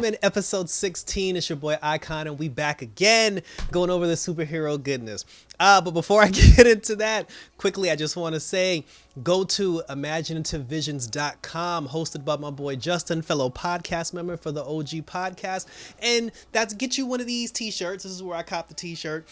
Gentlemen, episode 16. It's your boy Icon, and we back again going over the superhero goodness. But before I get into that, quickly, I just want to say, go to imaginativevisions.com, hosted by my boy Justin, fellow podcast member for the OG podcast. And that's get you one of these t-shirts. This is where I cop the t-shirt.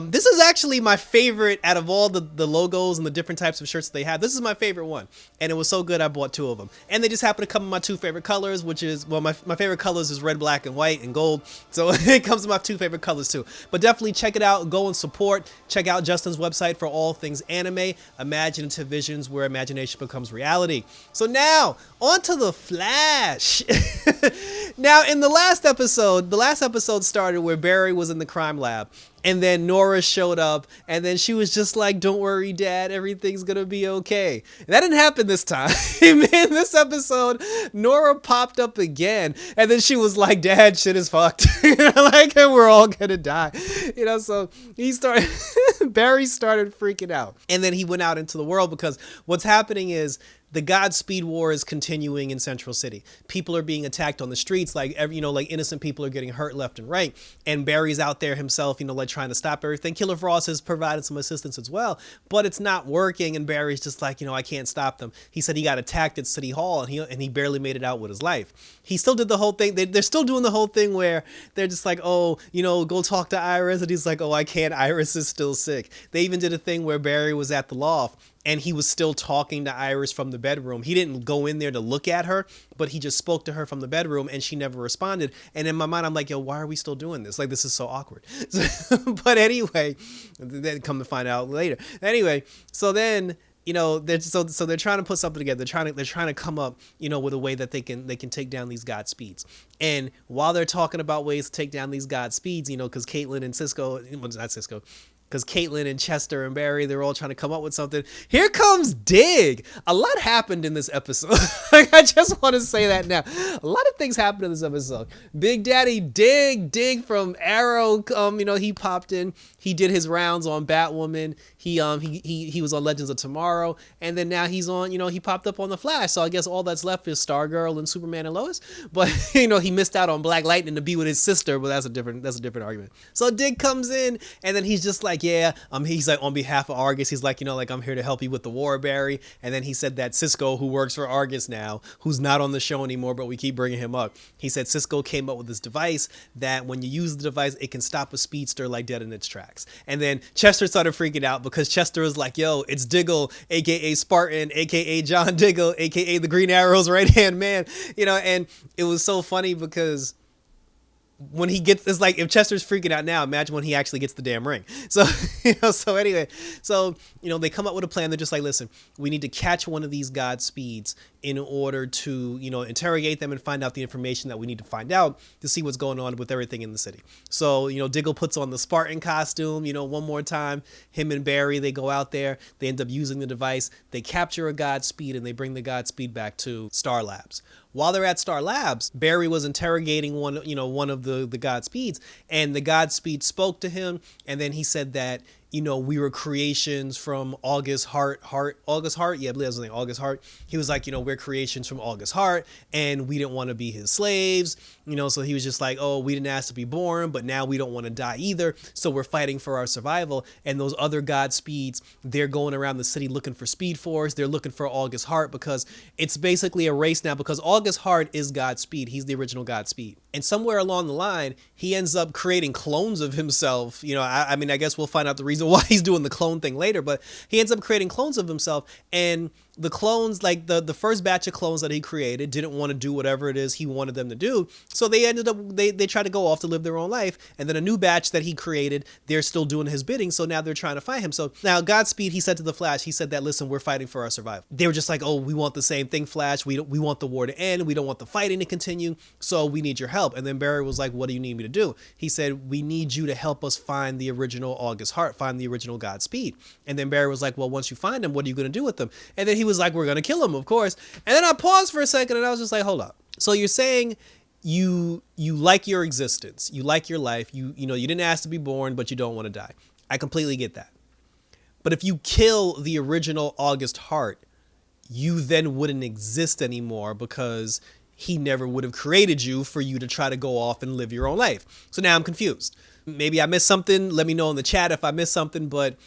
This is actually my favorite out of all the logos and the different types of shirts they have. This is my favorite one. And it was so good, I bought two of them. And they just happen to come in my two favorite colors, which is, well, my favorite colors is red, black, and white, and gold. So it comes in my two favorite colors too. But definitely check it out. Go and support. Check out Justin's website for all things anime, Imaginative Visions, where imagination becomes reality. So now, on to the Flash. Now, in the last episode started where Barry was in the crime lab. And then Nora showed up, and then she was just like, "Don't worry, Dad, everything's gonna be okay." And that didn't happen this time. In this episode, Nora popped up again, and then she was like, "Dad, shit is fucked." Like, we're all gonna die. So Barry started freaking out. And then he went out into the world because what's happening is, the Godspeed war is continuing in Central City. People are being attacked on the streets, like innocent people are getting hurt left and right. And Barry's out there himself, trying to stop everything. Killer Frost has provided some assistance as well, but it's not working. And Barry's just like, I can't stop them. He said he got attacked at City Hall, and he barely made it out with his life. He still did the whole thing. They're still doing the whole thing where they're just like, "Oh, go talk to Iris," and he's like, "Oh, I can't. Iris is still sick." They even did a thing where Barry was at the loft, and he was still talking to Iris from the bedroom. He didn't go in there to look at her, but he just spoke to her from the bedroom, and she never responded. And in my mind, I'm like, yo, why are we still doing this? Like, this is so awkward. But anyway, then come to find out later. Anyway, so then, they're trying to put something together. They're trying to come up, with a way that they can take down these Godspeeds. And while they're talking about ways to take down these Godspeeds, because Caitlin and Cisco, well, not Cisco, because Caitlin and Chester and Barry, they're all trying to come up with something. Here comes Dig. A lot happened in this episode. I just want to say that now. A lot of things happened in this episode. Big Daddy Dig from Arrow, he popped in. He did his rounds on Batwoman. He was on Legends of Tomorrow, and then now he's on. He popped up on the Flash. So I guess all that's left is Stargirl and Superman and Lois. But he missed out on Black Lightning to be with his sister. But that's a different argument. So Dig comes in, and then he's just like, yeah, he's like, on behalf of Argus, he's like, I'm here to help you with the war, Barry. And then he said that Cisco, who works for Argus now, who's not on the show anymore, but we keep bringing him up. He said Cisco came up with this device that when you use the device, it can stop a speedster like dead in its tracks. And then Chester started freaking out because Chester was like, yo, it's Diggle, aka Spartan, aka John Diggle, aka the Green Arrow's right-hand man, and it was so funny because when he gets, it's like, if Chester's freaking out now, imagine when he actually gets the damn ring. So, anyway, they come up with a plan. They're just like, listen, we need to catch one of these Godspeeds in order to, interrogate them and find out the information that we need to find out to see what's going on with everything in the city. So, Diggle puts on the Spartan costume, one more time. Him and Barry, they go out there. They end up using the device. They capture a Godspeed, and they bring the Godspeed back to Star Labs. While they're at Star Labs, Barry was interrogating one of the Godspeeds, and the Godspeed spoke to him, and then he said that, we were creations from August Hart. Yeah, I believe that was the name, August Hart. He was like, we're creations from August Hart, and we didn't want to be his slaves, so he was just like, oh, we didn't ask to be born, but now we don't want to die either, so we're fighting for our survival. And those other Godspeeds, they're going around the city looking for Speed Force. They're looking for August Hart because it's basically a race now, because August Hart is Godspeed. He's the original Godspeed. And somewhere along the line, he ends up creating clones of himself. I guess we'll find out the reason why he's doing the clone thing later, but he ends up creating clones of himself. And the clones, like the first batch of clones that he created, didn't want to do whatever it is he wanted them to do. So they ended up, they tried to go off to live their own life. And then a new batch that he created, they're still doing his bidding. So now they're trying to find him. So now Godspeed, he said to the Flash, he said that, listen, we're fighting for our survival. They were just like, oh, we want the same thing, Flash. We want the war to end. We don't want the fighting to continue. So we need your help. And then Barry was like, what do you need me to do? He said, we need you to help us find the original August Hart, find the original Godspeed. And then Barry was like, well, once you find him, what are you going to do with them? And then he was like, we're going to kill him, of course. And then I paused for a second, and I was just like, hold up. So you're saying you like your existence, you like your life, you didn't ask to be born, but you don't want to die. I completely get that. But if you kill the original August Hart, you then wouldn't exist anymore because he never would have created you for you to try to go off and live your own life. So now I'm confused. Maybe I missed something. Let me know in the chat if I missed something, but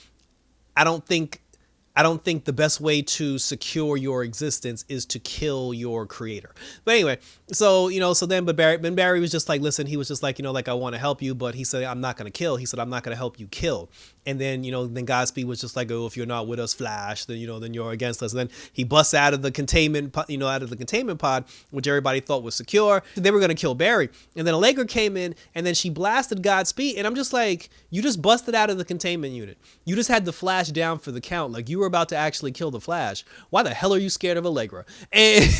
I don't think the best way to secure your existence is to kill your creator. But anyway, so, but Barry was just like, listen, he was just like, like, I want to help you, but he said, I'm not going to kill. He said, I'm not going to help you kill. And then, then Godspeed was just like, oh, if you're not with us, Flash, then, then you're against us. And then he busts out of the containment pod, which everybody thought was secure. They were going to kill Barry. And then Allegra came in and then she blasted Godspeed. And I'm just like, you just busted out of the containment unit. You just had the Flash down for the count. Like, you were about to actually kill the Flash. Why the hell are you scared of Allegra? And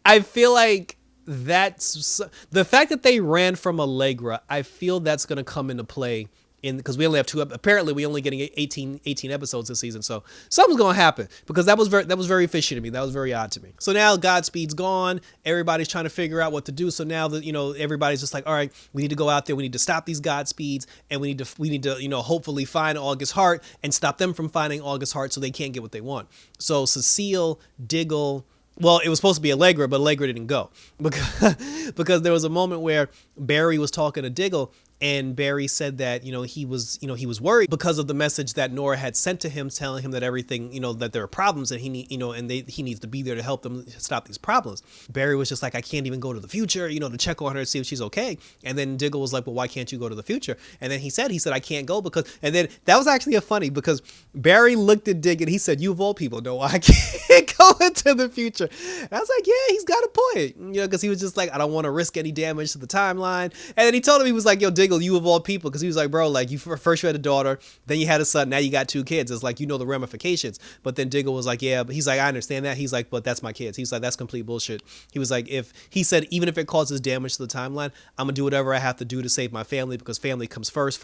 I feel like that's the fact that they ran from Allegra. I feel that's going to come into play because we only have apparently we only getting 18 episodes this season. So something's going to happen because that was very fishy to me. That was very odd to me. So now Godspeed's gone. Everybody's trying to figure out what to do. So now that, everybody's just like, all right, we need to go out there. We need to stop these Godspeeds and we need to, hopefully find August Hart and stop them from finding August Hart so they can't get what they want. So Cecile, Diggle, well, it was supposed to be Allegra, but Allegra didn't go because there was a moment where Barry was talking to Diggle. And Barry said that, he was worried because of the message that Nora had sent to him, telling him that everything, that there are problems and he needs to be there to help them stop these problems. Barry was just like, I can't even go to the future, to check on her to see if she's okay. And then Diggle was like, well, why can't you go to the future? And then he said, I can't go because, and then that was actually funny because Barry looked at Diggle and he said, you of all people know I can't go into the future. And I was like, yeah, he's got a point, because he was just like, I don't want to risk any damage to the timeline. And then he told him, he was like, yo, Diggle, you of all people, because he was like, bro, like, you first you had a daughter, then you had a son, now you got 2 kids. It's like, the ramifications. But then Diggle was like, yeah, but he's like, I understand that. He's like, but that's my kids. He's like, that's complete bullshit. He was like, even if it causes damage to the timeline, I'm gonna do whatever I have to do to save my family because family comes first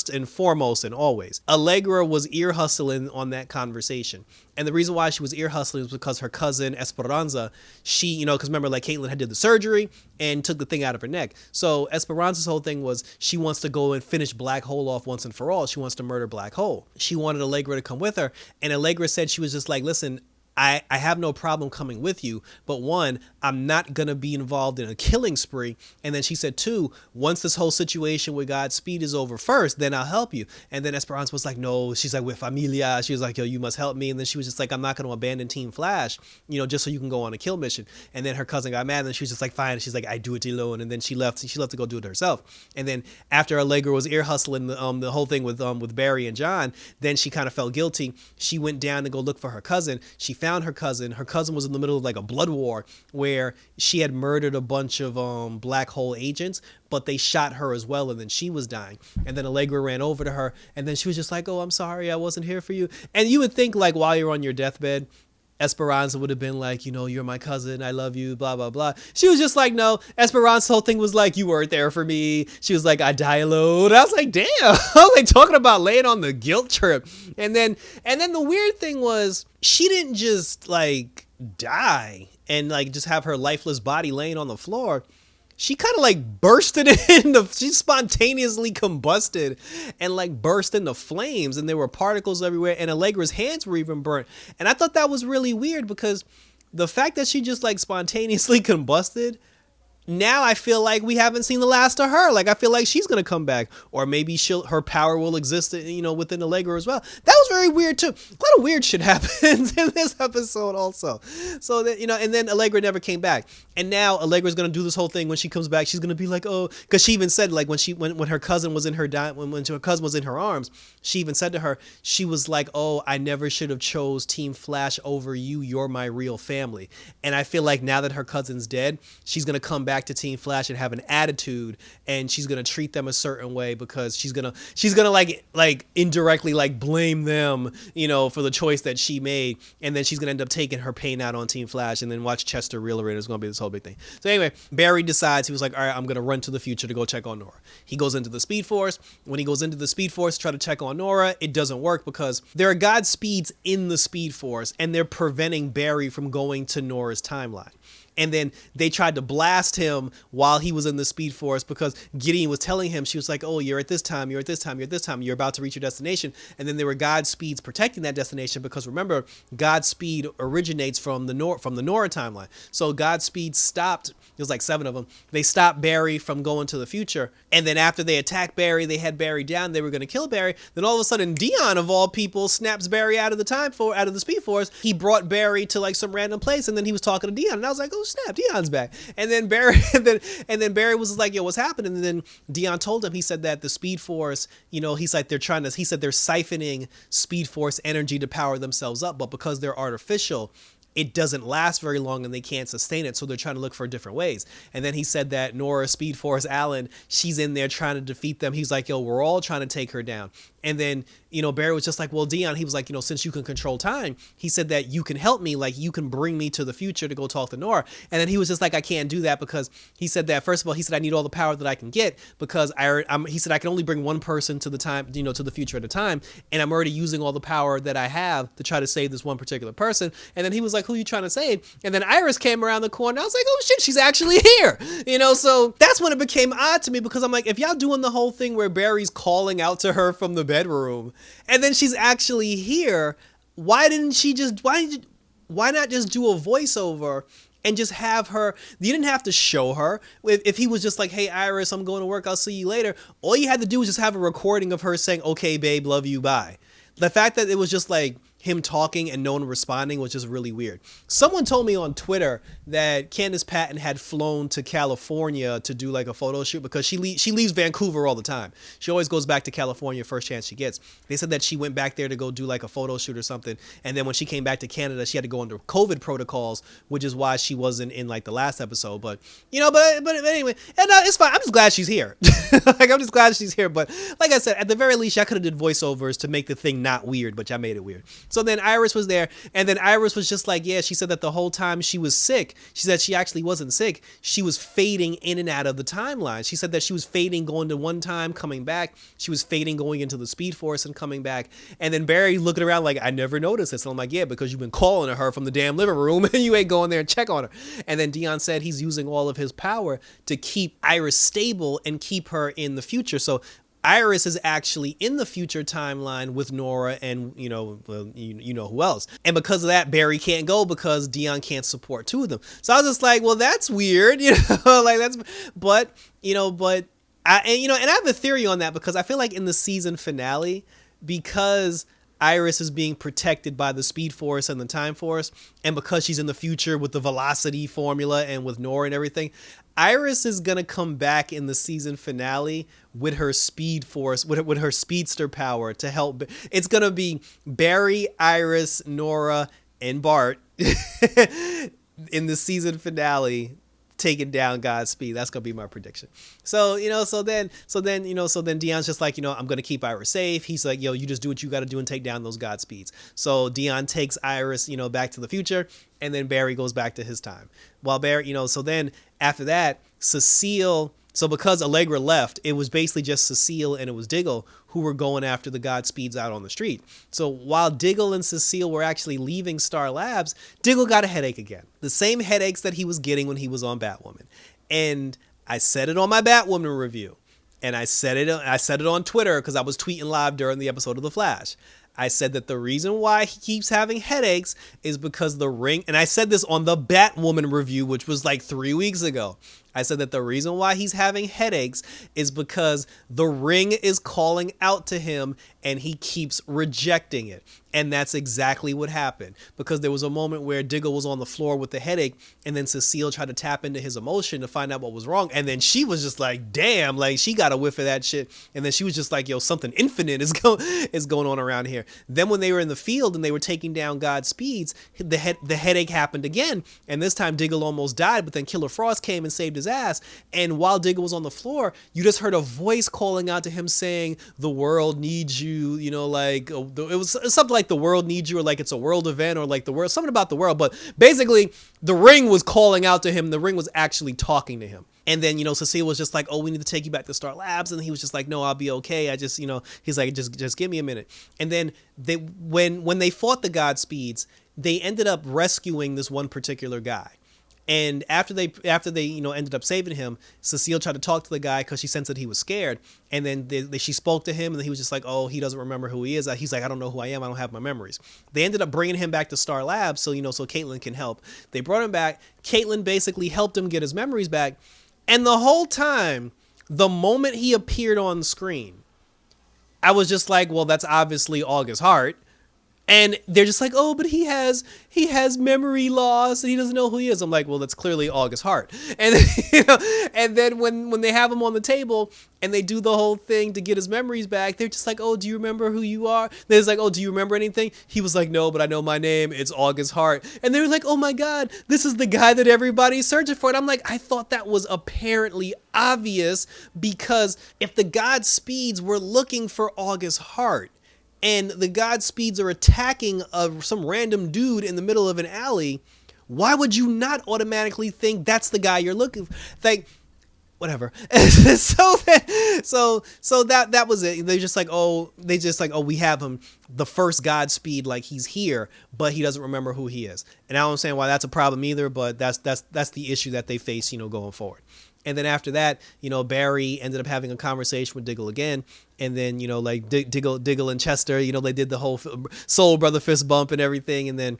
and foremost and always. Allegra was ear hustling on that conversation. And the reason why she was ear hustling was because her cousin Esperanza, she, because remember, like, Caitlyn had did the surgery and took the thing out of her neck. So Esperanza's whole thing was she wants to go and finish Black Hole off once and for all. She wants to murder Black Hole. She wanted Allegra to come with her. And Allegra said she was just like, listen, I have no problem coming with you, but 1, I'm not going to be involved in a killing spree. And then she said 2, once this whole situation with Godspeed is over first, then I'll help you. And then Esperanza was like, no, she's like, with familia. She was like, yo, you must help me. And then she was just like, I'm not going to abandon Team Flash, just so you can go on a kill mission. And then her cousin got mad and she was just like, fine. She's like, I do it alone. And then she left to go do it herself. And then after Allegra was ear hustling the whole thing with Barry and John, then she kind of felt guilty. She went down to go look for her cousin. She found her cousin. Her cousin was in the middle of like a blood war where she had murdered a bunch of Black Hole agents, but they shot her as well, and then she was dying. And then Allegra ran over to her, and then she was just like, oh, I'm sorry, I wasn't here for you. And you would think, like, while you're on your deathbed, Esperanza would have been like, you're my cousin, I love you, blah, blah, blah. She was just like, no. Esperanza's whole thing was like, you weren't there for me. She was like, I die alone. I was like, damn. I was like, talking about laying on the guilt trip. And then the weird thing was, she didn't just like die and like just have her lifeless body laying on the floor. She kind of like bursted she spontaneously combusted and like burst into flames, and there were particles everywhere, and Allegra's hands were even burnt. And I thought that was really weird because the fact that she just like spontaneously combusted, now I feel like we haven't seen the last of her. Like, I feel like she's going to come back, or maybe her power will exist, within Allegra as well. That was very weird too. A lot of weird shit happens in this episode also. So that, and then Allegra never came back. And now Allegra's going to do this whole thing when she comes back. She's going to be like, oh, because she even said, like, when her cousin was in her when her cousin was in her arms, she even said to her, she was like, oh, I never should have chose Team Flash over you. You're my real family. And I feel like now that her cousin's dead, she's going to come back to Team Flash and have an attitude, and she's gonna treat them a certain way because she's gonna like indirectly like blame them, for the choice that she made, and then she's gonna end up taking her pain out on Team Flash, and then watch Chester reel her in. It's gonna be this whole big thing. So anyway, Barry decides, he was like, all right, I'm gonna run to the future to go check on Nora. He goes into the Speed Force. When he goes into the Speed Force to try to check on Nora, it doesn't work because there are Godspeeds in the Speed Force, and they're preventing Barry from going to Nora's timeline. And then they tried to blast him while he was in the Speed Force because Gideon was telling him, she was like, oh, you're at this time, you're at this time, you're at this time, you're about to reach your destination. And then there were Godspeeds protecting that destination because remember, Godspeed originates from the Nora timeline. So Godspeed stopped, it was like 7 of them, they stopped Barry from going to the future. And then after they attacked Barry, they had Barry down, they were going to kill Barry. Then all of a sudden, Dion, of all people, snaps Barry out of the Speed Force. He brought Barry to like some random place, and then he was talking to Dion. And I was like, oh snap, Dion's back. And then Barry and then Barry was like, yo, what's happening? And then Dion told him, he said that the Speed Force, he's like, he said they're siphoning Speed Force energy to power themselves up, but because they're artificial, it doesn't last very long and they can't sustain it. So they're trying to look for different ways. And then he said that Nora, Speed Force, Alan, she's in there trying to defeat them. He's like, yo, we're all trying to take her down. And then, Barry was just like, well, Dion, he was like, since you can control time, he said that you can help me, like you can bring me to the future to go talk to Nora. And then he was just like, I can't do that because he said that, first of all, he said, I need all the power that I can get because he said, I can only bring one person to the time, to the future at a time. And I'm already using all the power that I have to try to save this one particular person. And then he was like, who are you trying to save? And then Iris came around the corner. I was like, oh shit, she's actually here. So that's when it became odd to me because I'm like, if y'all doing the whole thing where Barry's calling out to her from the bedroom and then she's actually here, why not just do a voiceover and just have her? You didn't have to show her. If he was just like, hey Iris, I'm going to work, I'll see you later, all you had to do was just have a recording of her saying, okay babe, love you, bye. The fact that it was just like him talking and no one responding was just really weird. Someone told me on Twitter that Candace Patton had flown to California to do like a photo shoot because she leaves Vancouver all the time. She always goes back to California first chance she gets. They said that she went back there to go do like a photo shoot or something. And then when she came back to Canada, she had to go under COVID protocols, which is why she wasn't in like the last episode. But, but anyway, and it's fine. I'm just glad she's here. I'm just glad she's here. But like I said, at the very least, I could have did voiceovers to make the thing not weird, but I made it weird. So then Iris was there, and then Iris was just like, yeah, she said that the whole time she was sick, she said she actually wasn't sick. She was fading in and out of the timeline. She said that she was fading going to one time, coming back. She was fading going into the Speed Force and coming back. And then Barry looking around like, I never noticed this. And I'm like, yeah, because you've been calling her from the damn living room and you ain't going there and check on her. And then Dion said he's using all of his power to keep Iris stable and keep her in the future. So Iris is actually in the future timeline with Nora and, who else. And because of that, Barry can't go because Dion can't support two of them. So I was just like, well, that's weird, but I have a theory on that because I feel like in the season finale, because Iris is being protected by the Speed Force and the Time Force, and because she's in the future with the velocity formula and with Nora and everything, Iris is going to come back in the season finale with her Speed Force, with her speedster power to help. It's going to be Barry, Iris, Nora, and Bart in the season finale taking down Godspeed. That's gonna be my prediction. So then Dion's just like, I'm gonna keep Iris safe. He's like, yo, you just do what you gotta do and take down those Godspeeds. So Dion takes Iris, back to the future, and then Barry goes back to his time. While Barry, so then after that, Cecile. So because Allegra left, it was basically just Cecile and it was Diggle who were going after the Godspeeds out on the street. So while Diggle and Cecile were actually leaving Star Labs, Diggle got a headache again. The same headaches that he was getting when he was on Batwoman. And I said it on my Batwoman review. And I said it on Twitter because I was tweeting live during the episode of The Flash. I said that the reason why he keeps having headaches is because the ring, and I said this on the Batwoman review, which was like 3 weeks ago. I said that the reason why he's having headaches is because the ring is calling out to him and he keeps rejecting it. And that's exactly what happened, because there was a moment where Diggle was on the floor with the headache and then Cecile tried to tap into his emotion to find out what was wrong. And then she was just like, damn, like she got a whiff of that shit. And then she was just like, yo, something infinite is going on around here. Then when they were in the field and they were taking down Godspeeds, the headache happened again. And this time Diggle almost died, but then Killer Frost came and saved his ass. And while Diggle was on the floor, you just heard a voice calling out to him saying, the world needs you, like it was something like the world needs you, or like it's a world event, or like the world, something about the world. But basically the ring was calling out to him. The ring was actually talking to him. And then, Cecile was just like, oh, we need to take you back to Star Labs. And he was just like, no, I'll be okay. I just, he's like, just give me a minute. And then when they fought the Godspeeds, they ended up rescuing this one particular guy. And after they ended up saving him, Cecile tried to talk to the guy because she sensed that he was scared. And then she spoke to him, and he was just like, oh, he doesn't remember who he is. He's like, I don't know who I am. I don't have my memories. They ended up bringing him back to Star Labs so Caitlin can help. They brought him back. Caitlin basically helped him get his memories back. And the whole time, the moment he appeared on screen, I was just like, well, that's obviously August Hart. And they're just like, oh, but he has memory loss and he doesn't know who he is. I'm like, well, that's clearly August Hart. And then when they have him on the table and they do the whole thing to get his memories back, they're just like, oh, do you remember who you are? They're just like, oh, do you remember anything? He was like, no, but I know my name. It's August Hart. And they were like, oh my God, this is the guy that everybody's searching for. And I'm like, I thought that was apparently obvious, because if the Godspeeds were looking for August Hart, and the Godspeeds are attacking some random dude in the middle of an alley, why would you not automatically think that's the guy you're looking for? Like, whatever. so that was it. They just like, oh, we have him, the first Godspeed, like he's here, but he doesn't remember who he is. And I don't understand why that's a problem either, but that's the issue that they face, going forward. And then after that, Barry ended up having a conversation with Diggle again. And then, like Diggle and Chester, they did the whole soul brother fist bump and everything. And then,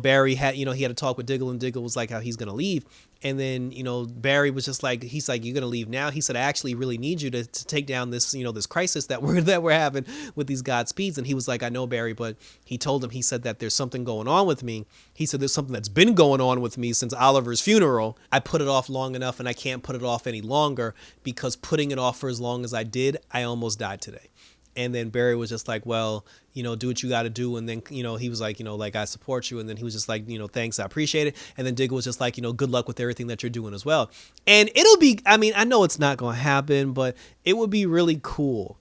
Barry had, he had a talk with Diggle, and Diggle was like how he's going to leave. And then, Barry was just like, he's like, you're going to leave now? He said, I actually really need you to take down this, this crisis that we're having with these Godspeeds. And he was like, I know, Barry, but he said that there's something going on with me. He said, there's something that's been going on with me since Oliver's funeral. I put it off long enough, and I can't put it off any longer, because putting it off for as long as I did, I almost died today. And then Barry was just like, well, do what you got to do. And then, he was like, like, I support you. And then he was just like, thanks, I appreciate it. And then Diggle was just like, good luck with everything that you're doing as well. And it'll be, I know it's not going to happen, but it would be really cool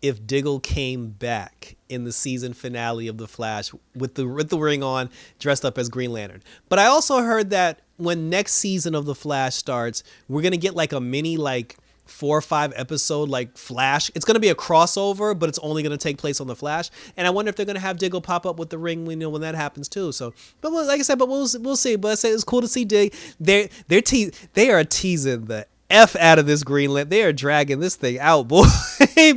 if Diggle came back in the season finale of The Flash with the ring on, dressed up as Green Lantern. But I also heard that when next season of The Flash starts, we're going to get like a mini, like, 4 or 5 episode like Flash. It's going to be a crossover, but it's only going to take place on the Flash. And I wonder if they're going to have Diggle pop up with the ring when that happens too. So, but like I said, but we'll see. But I said it's cool to see Dig. They are teasing the F out of this Greenland. They are dragging this thing out, boy.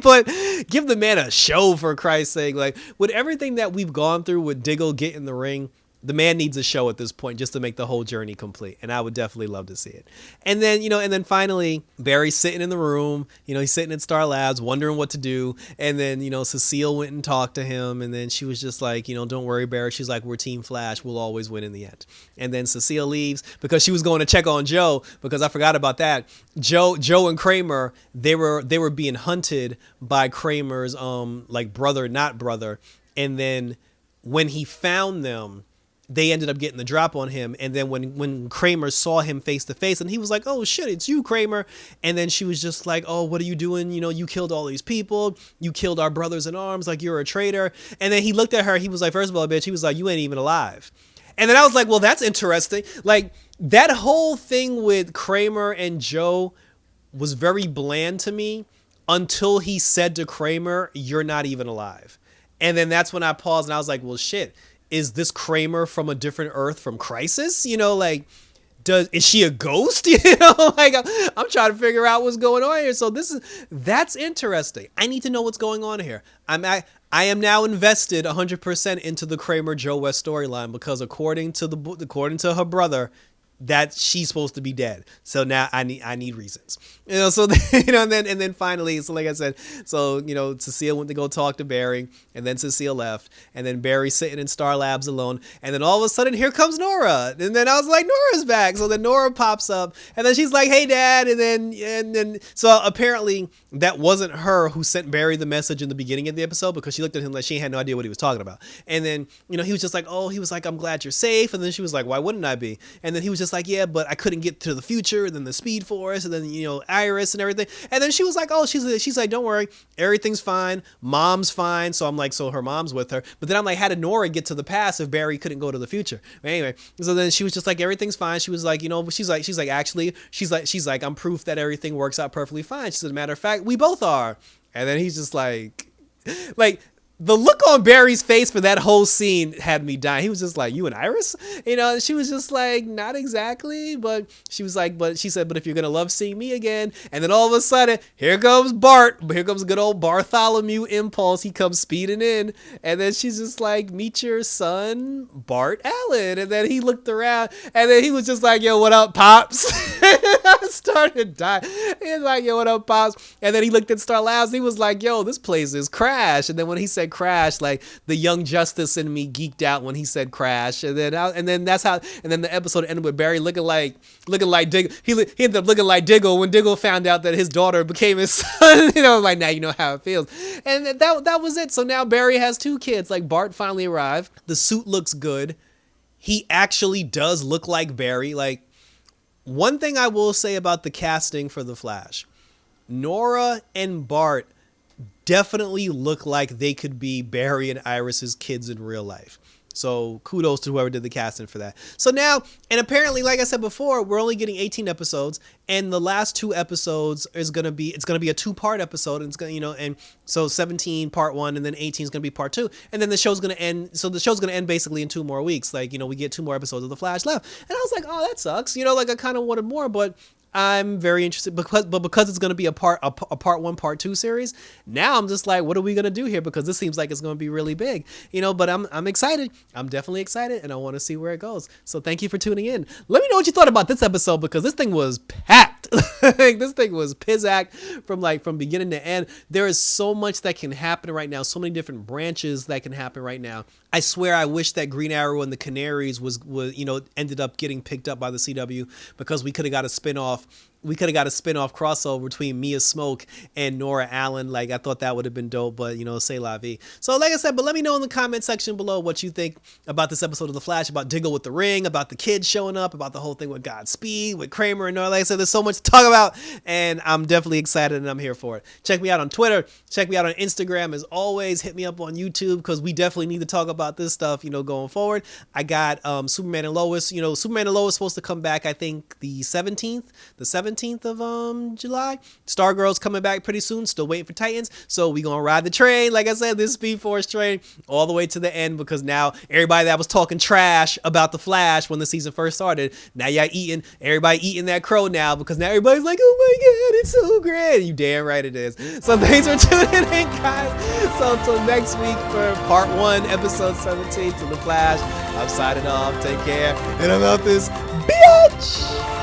But give the man a show, for Christ's sake. Like, with everything that we've gone through with Diggle getting the ring, the man needs a show at this point just to make the whole journey complete. And I would definitely love to see it. And then, finally, Barry's sitting in the room, he's sitting in Star Labs wondering what to do. And then, Cecile went and talked to him. And then she was just like, don't worry, Barry. She's like, we're Team Flash. We'll always win in the end. And then Cecile leaves because she was going to check on Joe, because I forgot about that. Joe and Kramer, they were being hunted by Kramer's, like, brother, not brother. And then when he found them, they ended up getting the drop on him. And then when Kramer saw him face to face, and he was like, oh shit, it's you, Kramer. And then she was just like, oh, what are you doing? You killed all these people. You killed our brothers in arms. Like, you're a traitor. And then he looked at her. He was like, first of all, bitch, he was like, you ain't even alive. And then I was like, well, that's interesting. Like, that whole thing with Kramer and Joe was very bland to me until he said to Kramer, you're not even alive. And then that's when I paused and I was like, well, shit. Is this Kramer from a different Earth from Crisis? Like, is she a ghost? Like, I'm trying to figure out what's going on here. So that's interesting. I need to know what's going on here. I am now invested 100% into the Kramer Joe West storyline, because according to her brother, that she's supposed to be dead. So now I need reasons. So and then finally, so like I said, so Cecile went to go talk to Barry, and then Cecile left, and then Barry's sitting in Star Labs alone, and then all of a sudden here comes Nora. And then I was like, Nora's back. So then Nora pops up, and then she's like, hey Dad, and then so apparently that wasn't her who sent Barry the message in the beginning of the episode, because she looked at him like she had no idea what he was talking about. And then he was just like, oh, he was like, I'm glad you're safe. And then she was like, why wouldn't I be? And then he was just like, yeah, but I couldn't get to the future, and then the Speed Force, and then Iris and everything. And then she was like, oh, she's like, don't worry, everything's fine, Mom's fine. So I'm like, so her mom's with her. But then I'm like, how did Nora get to the past if Barry couldn't go to the future? But anyway, so then she was just like, everything's fine. She was like, she's like actually, she's like, I'm proof that everything works out perfectly fine. She said, matter of fact, we both are. And then he's just like the look on Barry's face for that whole scene had me dying. He was just like, "You and Iris?" And she was just like, "Not exactly," but she was like, "But," she said, "But if you're gonna love seeing me again," and then all of a sudden, here comes Bart. Here comes good old Bartholomew Impulse. He comes speeding in, and then she's just like, "Meet your son, Bart Allen." And then he looked around, and then he was just like, "Yo, what up, pops?" I started dying. He was like, "Yo, what up, pops?" And then he looked at Star Labs. He was like, "Yo, this place is crash." And then when he said crash, like the young Justice in me geeked out when he said crash. And then that's how. And then the episode ended with Barry looking like Diggle. He ended up looking like Diggle when Diggle found out that his daughter became his son. Like, now you know how it feels. And that was it. So now Barry has 2 kids. Like, Bart finally arrived. The suit looks good. He actually does look like Barry. Like, one thing I will say about the casting for The Flash, Nora and Bart definitely look like they could be Barry and Iris's kids in real life. So kudos to whoever did the casting for that. So now, and apparently, like I said before, we're only getting 18 episodes, and the last 2 episodes it's gonna be a 2-part episode, and it's gonna, and so 17 part 1, and then 18 is gonna be part 2, and then the show's gonna end. So the show's gonna end basically in 2 more weeks. Like, we get 2 more episodes of The Flash left, and I was like, oh, that sucks. Like, I kind of wanted more, but I'm very interested because it's going to be a part 1, part 2 series. Now I'm just like, what are we going to do here? Because this seems like it's going to be really big, but I'm excited. I'm definitely excited, and I want to see where it goes. So thank you for tuning in. Let me know what you thought about this episode, because this thing was packed. This thing was pizzacked from beginning to end. There is so much that can happen right now. So many different branches that can happen right now. I swear I wish that Green Arrow and the Canaries was ended up getting picked up by the CW, because we could have got a spinoff. We could have got a spinoff crossover between Mia Smoke and Nora Allen. Like, I thought that would have been dope, but c'est la vie. So like I said, but let me know in the comment section below what you think about this episode of The Flash, about Diggle with the ring, about the kids showing up, about the whole thing with Godspeed, with Kramer and Nora. Like I said, there's so much to talk about, and I'm definitely excited, and I'm here for it. Check me out on Twitter. Check me out on Instagram. As always, hit me up on YouTube, because we definitely need to talk about this stuff, going forward. I got Superman and Lois. Superman and Lois is supposed to come back, I think, the 17th of July. Stargirl's coming back pretty soon. Still waiting for Titans. So we gonna ride the train, like I said, this Speed Force train, all the way to the end, because now everybody that was talking trash about the Flash when the season first started, now everybody eating that crow now, because now everybody's like, oh my god, it's so great. You damn right it is. So thanks for tuning in, guys. So until next week for part 1, episode 17 to The Flash, I'm signing off. Take care, and I'm out this bitch.